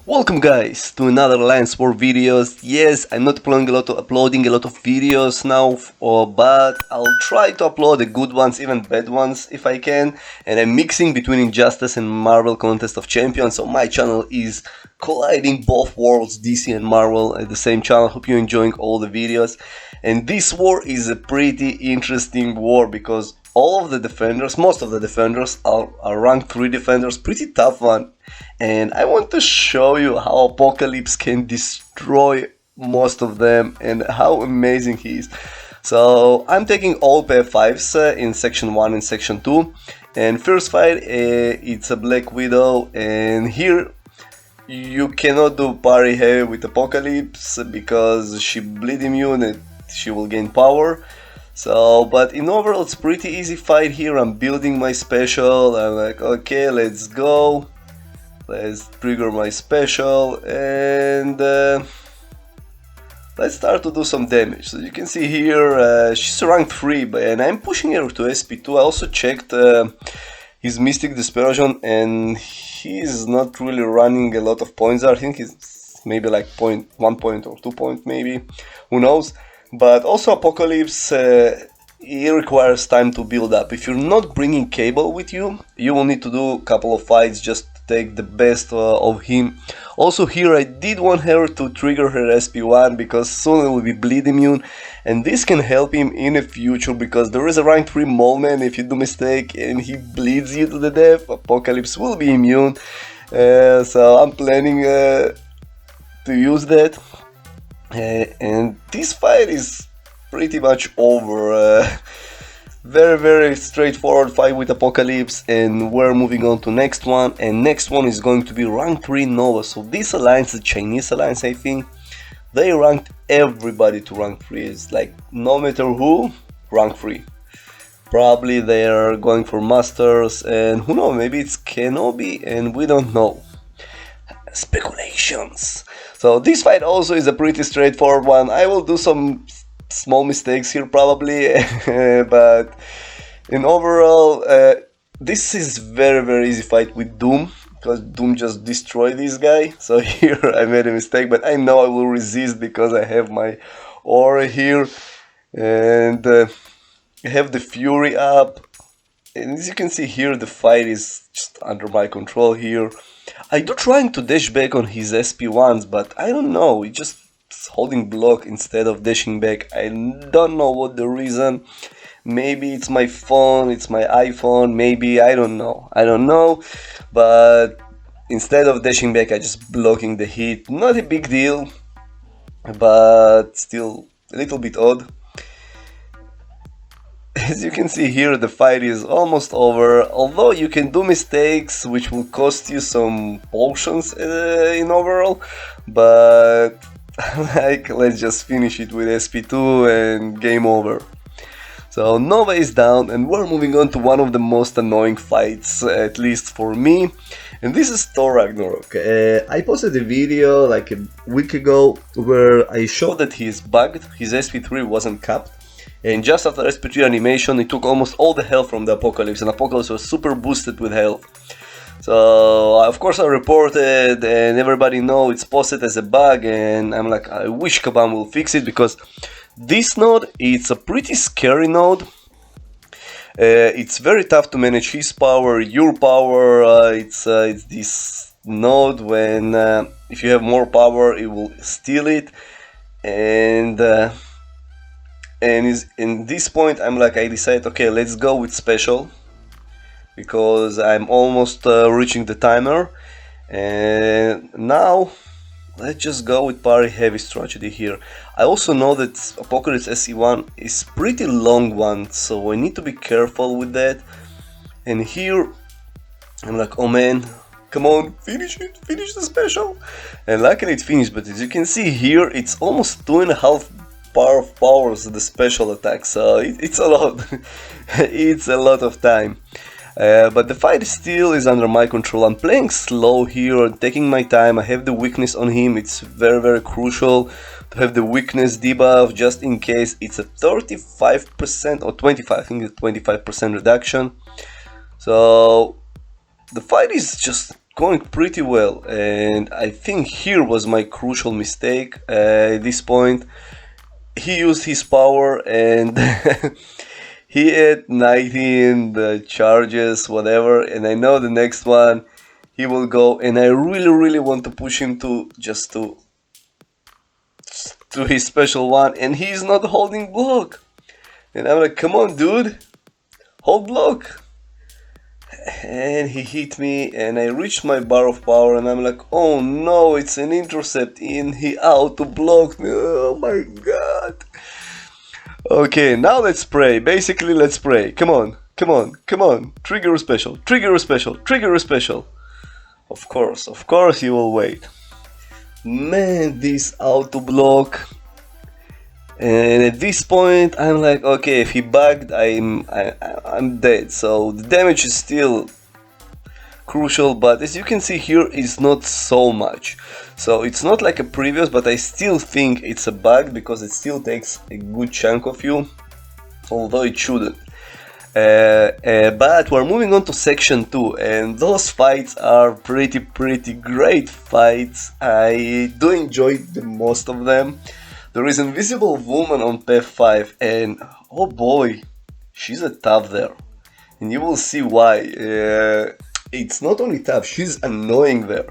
Welcome guys to another Lance War videos. Yes, I'm not uploading a lot of videos now, but I'll try to upload the good ones, even bad ones if I can. And I'm mixing between Injustice and Marvel Contest of Champions, so my channel is colliding both worlds, DC and Marvel, at the same channel. Hope you're enjoying all the videos. And this war is a pretty interesting war because all of the defenders, most of the defenders are rank 3 defenders, pretty tough one. And I want to show you how Apocalypse can destroy most of them and how amazing he is. So I'm taking all PF5s in section 1 and section 2. And first fight, it's a Black Widow, and here you cannot do parry heavy with Apocalypse because she bleed immune and she will gain power. So, but in overall it's pretty easy fight here. I'm building my special, I'm like, okay, let's go. Let's trigger my special and let's start to do some damage. So you can see here, she's rank 3 and I'm pushing her to SP2. I also checked his Mystic Dispersion and he's not really running a lot of points there. I think he's maybe like 1 point or 2 point maybe, who knows. But also Apocalypse, it requires time to build up. If you're not bringing Cable with you, you will need to do a couple of fights just to take the best of him. Also here I did want her to trigger her SP1 because soon it will be bleed immune, and this can help him in the future because there is a rank 3 MoleMan. If you do mistake and he bleeds you to the death, Apocalypse will be immune. So I'm planning to use that. And this fight is pretty much over. Very straightforward fight with Apocalypse, and we're moving on to next one. And next one is going to be rank 3 Nova. So this alliance, the Chinese alliance, I think they ranked everybody to rank 3. It's like no matter who, rank 3. Probably they are going for masters, and who knows, maybe it's Kenobi, and we don't know. Speculations. So this fight also is a pretty straightforward one. I will do some small mistakes here probably, but in overall, this is very easy fight with Doom because Doom just destroyed this guy. So here I made a mistake, but I know I will resist because I have my aura here and I have the Fury up. And as you can see here, the fight is just under my control here. I do trying to dash back on his SP1s, but I don't know, he just holding block instead of dashing back. I don't know what the reason. Maybe it's my phone, it's my iPhone, maybe, I don't know. But instead of dashing back, I just blocking the hit. Not a big deal, but still a little bit odd. As you can see here, the fight is almost over, although you can do mistakes which will cost you some potions in overall, but like, let's just finish it with SP2 and game over. So Nova is down and we're moving on to one of the most annoying fights, at least for me, and this is Thor Ragnarok. I posted a video like a week ago where I showed that he is bugged, his SP3 wasn't capped. And just after SP3 animation, it took almost all the health from the Apocalypse, and Apocalypse was super boosted with health. So, of course I reported, and everybody know it's posted as a bug, and I'm like, I wish Kabam will fix it, because this node, it's a pretty scary node. It's very tough to manage his power, your power. It's this node when, if you have more power, it will steal it, and in this point I'm like, I decided, okay, let's go with special because I'm almost reaching the timer, and now let's just go with parry heavy strategy here. I also know that Apocalypse SE1 is pretty long one, so I need to be careful with that. And here I'm like, oh man, come on, finish it, finish the special. And luckily it finished, but as you can see here, it's almost 2.5 powers the special attack, so it's a lot. It's a lot of time, but the fight still is under my control. I'm playing slow here, taking my time. I have the weakness on him. It's very crucial to have the weakness debuff just in case. It's a 35% or 25, I think it's 25% reduction. So the fight is just going pretty well, and I think here was my crucial mistake at this point. He used his power and he had 19 the charges, whatever, and I know the next one he will go, and I really want to push him to just to his special one, and he's not holding block. And I'm like, come on, dude, hold block. And he hit me, and I reached my bar of power, and I'm like, oh no, it's an intercept, and he out to block me. Oh my god. Okay, now let's pray. Basically, let's pray. Come on. Trigger a special, trigger a special, trigger a special. Of course you will wait. Man, this auto block. And at this point, I'm like, okay, if he bugged, I'm dead. So the damage is still crucial, but as you can see here, it's not so much. So it's not like a previous, but I still think it's a bug because it still takes a good chunk of you, although it shouldn't. But we're moving on to section 2, and those fights are pretty great fights. I do enjoy the most of them. There is Invisible Woman on path 5, and oh boy, she's a tough there. And you will see why. It's not only tough, she's annoying there.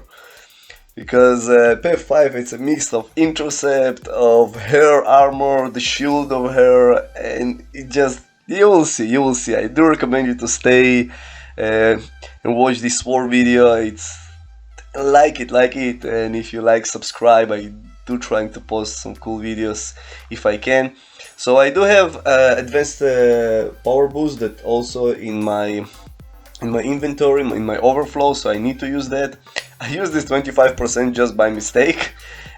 Because path 5, it's a mix of intercept, of her armor, the shield of her, and it just, you will see. I do recommend you to stay and watch this war video. It's like it, and if you like, subscribe. I do trying to post some cool videos if I can. So I do have advanced power boost that also in my inventory, in my overflow, so I need to use that. I use this 25% just by mistake,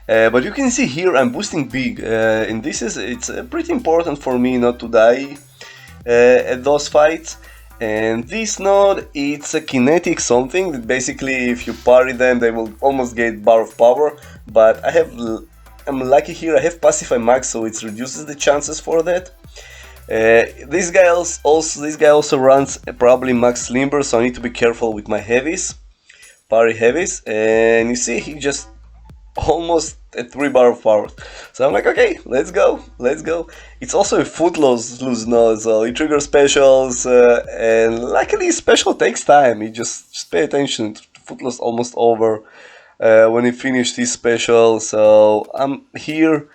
but you can see here I'm boosting big, and it's pretty important for me not to die at those fights. And this node, it's a kinetic something that basically if you parry them they will almost get bar of power, but I'm lucky here, I have pacify max, so it reduces the chances for that. This guy also runs probably max limber, so I need to be careful with my heavies, parry heavies, and you see he just almost at 3 bar of power. So I'm like, okay, let's go. It's also a footloose node, so it triggers specials, and luckily special takes time. You just pay attention. Footloose almost over when he finished his special. So I'm here.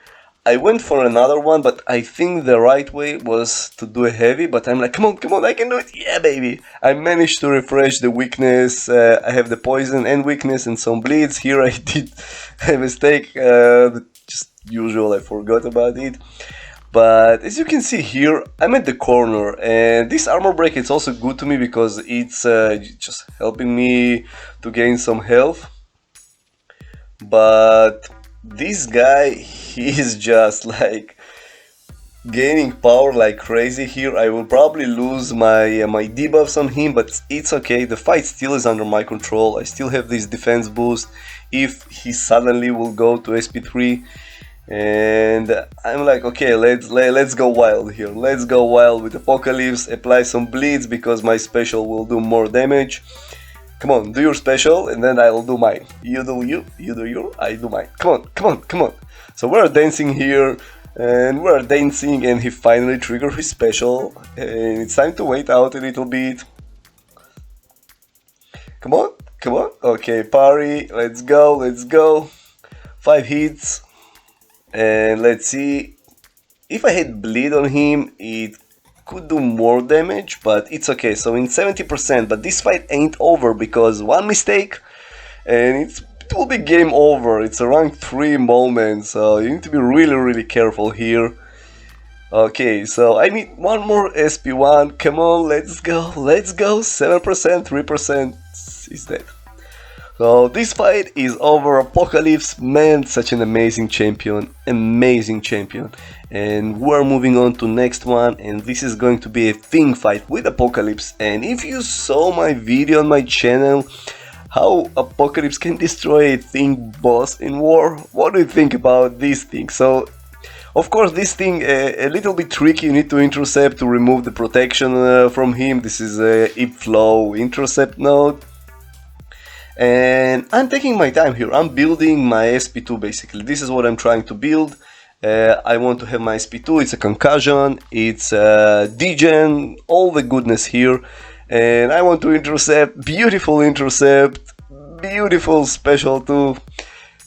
I went for another one, but I think the right way was to do a heavy, but I'm like, come on, I can do it, yeah baby. I managed to refresh the weakness, I have the poison and weakness and some bleeds. Here I did a mistake, just usual, I forgot about it. But as you can see here, I'm at the corner, and this armor break is also good to me because it's just helping me to gain some health. But this guy, he's just like gaining power like crazy here. I will probably lose my debuffs on him, but it's okay. The fight still is under my control. I still have this defense boost if he suddenly will go to SP3. And I'm like, okay, let's go wild here. Let's go wild with Apocalypse, apply some bleeds because my special will do more damage. Come on, do your special, and then I'll do mine. You do you, I do mine. Come on. So we're dancing here, and he finally triggered his special, and it's time to wait out a little bit. Come on. Okay, parry, let's go. 5 hits, and let's see. If I had bleed on him, it could do more damage, but it's okay. So in 70%, but this fight ain't over because one mistake and it will be game over. It's a rank 3 MoleMan, so you need to be really careful here. Okay, so I need one more SP1. Come on, let's go. 7%, 3% is dead. So this fight is over. Apocalypse, man, such an amazing champion. And we're moving on to next one, and this is going to be a thing fight with Apocalypse. And if you saw my video on my channel, how Apocalypse can destroy a thing boss in war, what do you think about this thing? So, of course, this thing a little bit tricky. You need to intercept to remove the protection from him. This is a Ip Flow intercept node. And I'm taking my time here. I'm building my SP2 basically. This is what I'm trying to build. I want to have my SP2, it's a concussion, it's a degen, all the goodness here. And I want to intercept, beautiful special 2.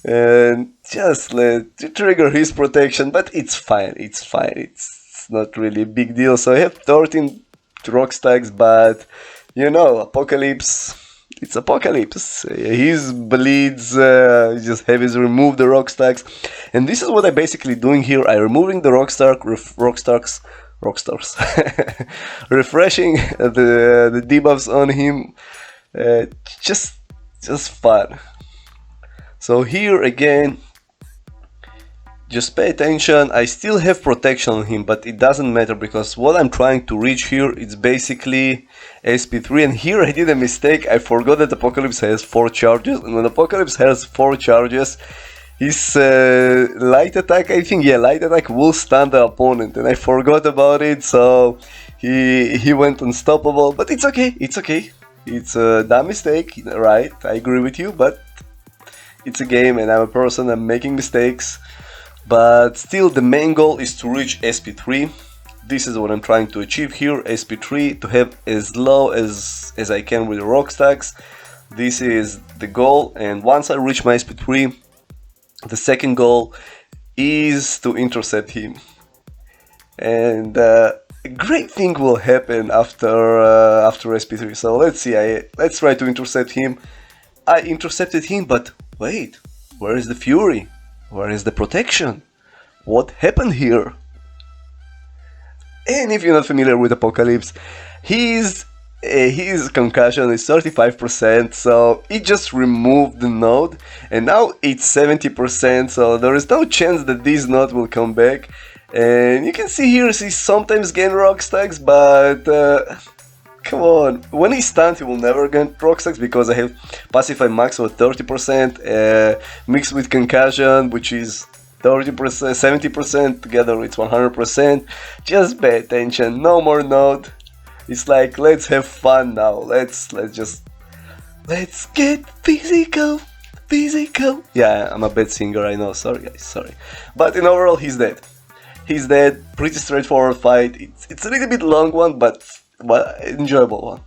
And just let trigger his protection, but it's fine, it's not really a big deal. So I have 13 rock stacks, but you know, Apocalypse, it's Apocalypse. His bleeds, just have his remove the rock stacks. And this is what I'm basically doing here. I'm removing the rock stars, refreshing the debuffs on him. Just fun. So here again, just pay attention. I still have protection on him, but it doesn't matter because what I'm trying to reach here is basically SP3. And here I did a mistake. I forgot that Apocalypse has 4 charges, and when Apocalypse has 4 charges, his light attack, I think, light attack will stun the opponent, and I forgot about it, so he went unstoppable. But it's okay, it's a dumb mistake, right? I agree with you, but it's a game and I'm a person, I'm making mistakes. But still, the main goal is to reach SP3. This is what I'm trying to achieve here, SP3, to have as low as I can with the rock stacks. This is the goal, and once I reach my SP3, the second goal is to intercept him. And a great thing will happen after SP3. So let's see, let's try to intercept him. I intercepted him, but wait, where is the fury? Where is the protection? What happened here? And if you're not familiar with Apocalypse, his concussion is 35%, so it just removed the node, and now it's 70%, so there is no chance that this node will come back. And you can see here, he sometimes gain rock stacks, but come on, when he's stunned he will never gain rock stacks because I have pacify max of 30%, mixed with concussion, which is 30%, 70%, together it's 100%. Just pay attention, no more node. It's like, let's have fun now, let's get physical. Yeah, I'm a bad singer, I know, sorry guys, sorry. But in overall, he's dead. Pretty straightforward fight. It's a little bit long one, but enjoyable one.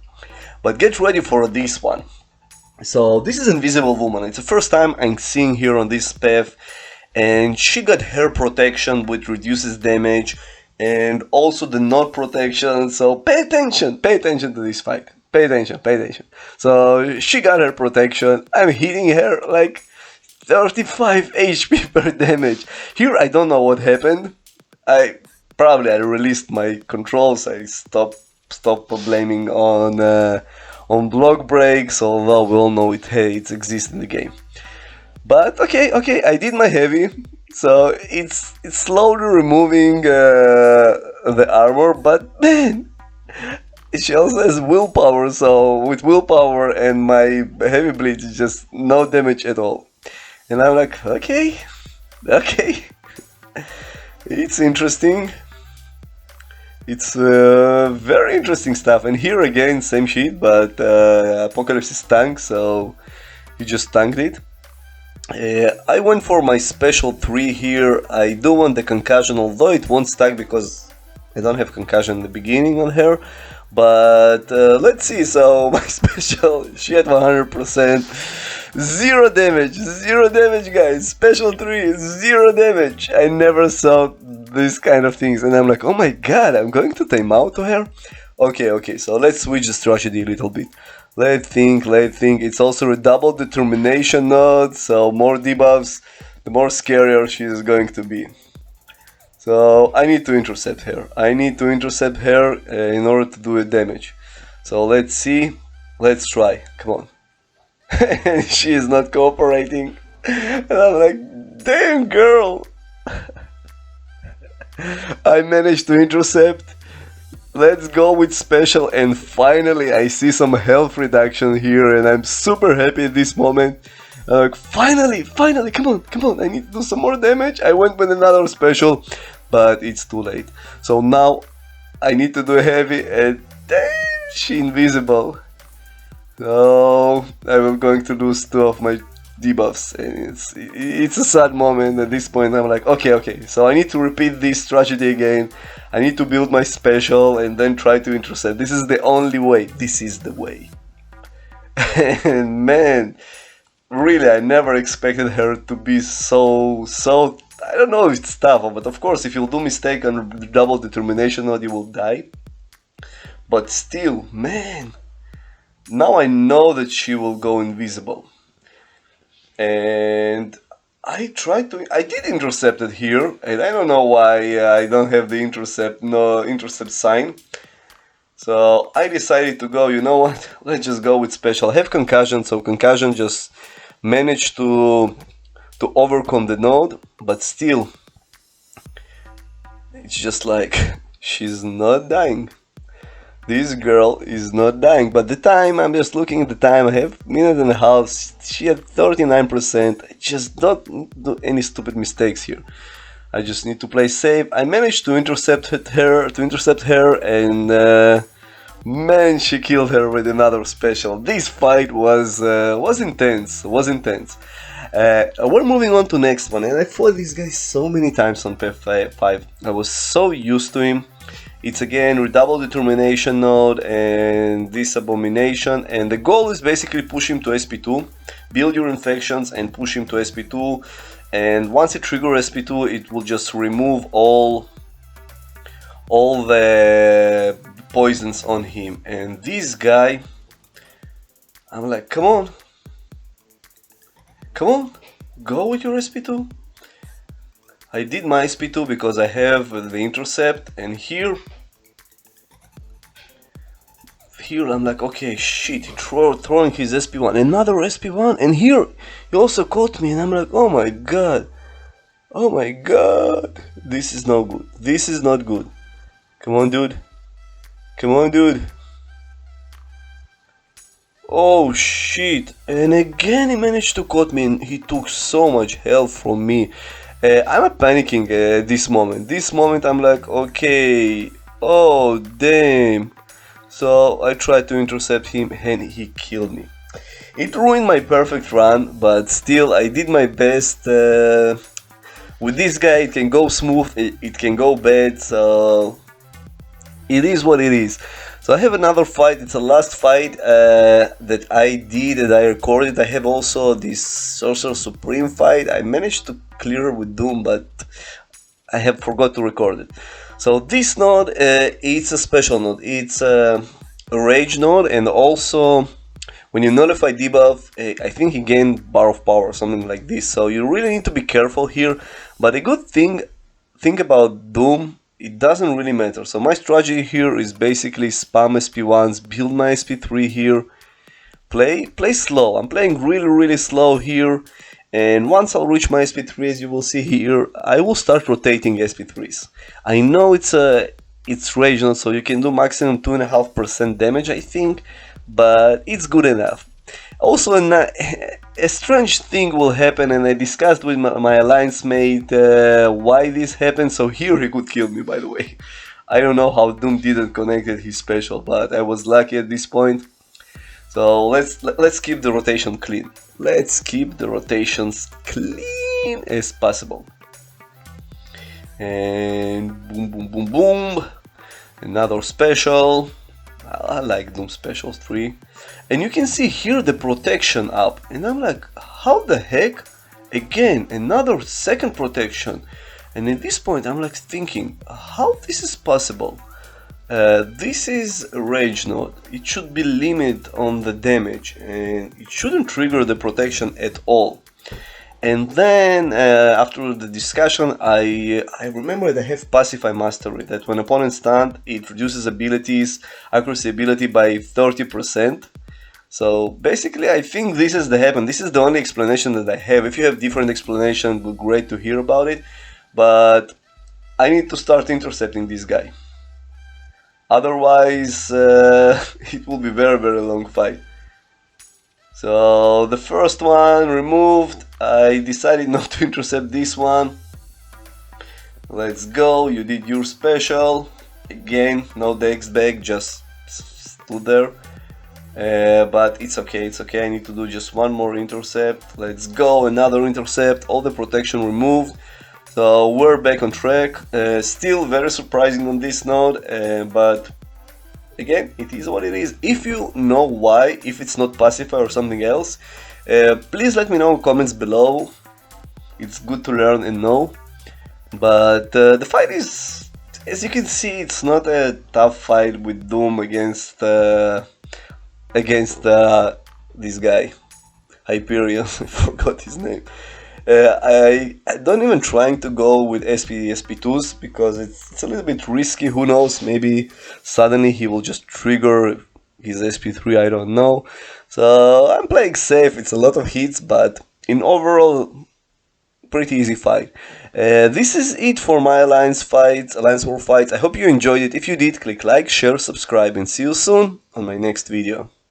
But get ready for this one. So this is Invisible Woman. It's the first time I'm seeing her on this path, and she got her protection, which reduces damage, and also the node protection. So pay attention to this fight. Pay attention. So she got her protection. I'm hitting her like 35 HP per damage. Here I don't know what happened. I released my controls. I stopped blaming on block breaks, although we all know it exists in the game. But okay, I did my heavy, so it's slowly removing the armor. But man, she also has willpower. So with willpower and my heavy bleed, it's just no damage at all. And I'm like, okay. It's interesting. It's very interesting stuff. And here again, same shit, but Apocalypse is tanked, so he just tanked it. I went for my special 3 here. I do want the concussion, although it won't stack because I don't have concussion in the beginning on her. But let's see, so my special, she had 100%. Zero damage guys, special 3, 0 damage. I never saw these kind of things, and I'm like, oh my god, I'm going to time out to her. Okay, so let's switch the strategy a little bit. Let's think, it's also a double determination node, so more debuffs, the more scarier she is going to be. So I need to intercept her, in order to do a damage. So let's see, let's try, come on. And she is not cooperating, and I'm like, damn girl. I managed to intercept. Let's go with special, and finally I see some health reduction here, and I'm super happy at this moment. Like, finally, come on, I need to do some more damage. I went with another special, but it's too late. So now I need to do a heavy, and damn, she invisible. So I'm going to lose 2 of my debuffs, and it's a sad moment. At this point I'm like, okay, so I need to repeat this tragedy again. I need to build my special and then try to intercept. This is the only way. This is the way. And man, really, I never expected her to be so I don't know if it's tough, but of course if you do mistake on double determination mode you will die. But still, man, now I know that she will go invisible. And I did intercept it here, and I don't know why I don't have the intercept sign. So I decided to go, you know what, let's just go with special. I have concussion, so concussion just managed to overcome the node, but still, it's just like, she's not dying. This girl is not dying, but the time, I'm just looking at the time, I have a minute and a half, she had 39%, I just don't do any stupid mistakes here. I just need to play safe. I managed to intercept her, and man, she killed her with another special. This fight was intense, we're moving on to next one, and I fought this guy so many times on P5. I was so used to him. It's again redouble determination node and this abomination, and the goal is basically push him to SP2, build your infections and push him to SP2, and once it triggers SP2 it will just remove all the poisons on him. And this guy, I'm like, come on, go with your SP2. I did my SP2 because I have the intercept, and here I'm like, okay, shit, he throwing his SP1, another SP1, and here he also caught me, and I'm like, oh my god, this is no good, this is not good. Come on, dude. Oh shit, and again he managed to caught me, and he took so much health from me. I'm panicking at this moment. I'm like, okay, oh damn. So I tried to intercept him and he killed me. It ruined my perfect run, but still I did my best. With this guy it can go smooth, it can go bad, so it is what it is. So I have another fight, it's the last fight that I did, that I recorded. I have also this Sorcerer Supreme fight. I managed to clear with Doom, but I have forgot to record it. So this node, it's a special node, it's a rage node, and also when you nullify debuff, I think you gain bar of power or something like this. So you really need to be careful here, but a good thing about Doom, it doesn't really matter. So my strategy here is basically spam SP1s, build my SP3 here, play slow. I'm playing really slow here, and once I'll reach my SP3, as you will see here, I will start rotating SP3s. I know it's regional, so you can do maximum 2.5% damage, I think, but it's good enough. Also, a strange thing will happen, and I discussed with my alliance mate why this happened, so here he could kill me, by the way. I don't know how Doom didn't connect his special, but I was lucky at this point. So let's keep the rotation clean. Let's keep the rotations clean as possible. And boom. Another special. I like Doom specials 3. And you can see here the protection up, and I'm like, how the heck? Again, another second protection. And at this point I'm like thinking, how this is possible? This is a rage node, it should be limit on the damage and it shouldn't trigger the protection at all. And then after the discussion, I remember that I have Pacify Mastery, that when opponent stunned, it reduces accuracy ability by 30%. So basically I think this is the happen. This is the only explanation that I have. If you have different explanation, it would be great to hear about it. But I need to start intercepting this guy. Otherwise it will be very long fight. So the first one removed. I decided not to intercept this one. Let's go, you did your special. Again, no dex back, just stood there. But it's okay, I need to do just one more intercept. Let's go, another intercept, all the protection removed. So we're back on track. Still very surprising on this node, but again, it is what it is. If you know why, if it's not pacify or something else, please let me know in comments below. It's good to learn and know. But the fight is, as you can see, it's not a tough fight with Doom against this guy, Hyperion. I forgot his name. I don't even trying to go with SP2s because it's a little bit risky. Who knows? Maybe suddenly he will just trigger his SP3. I don't know. So I'm playing safe. It's a lot of hits, but in overall, pretty easy fight. This is it for my Alliance War fights. I hope you enjoyed it. If you did, click like, share, subscribe, and see you soon on my next video.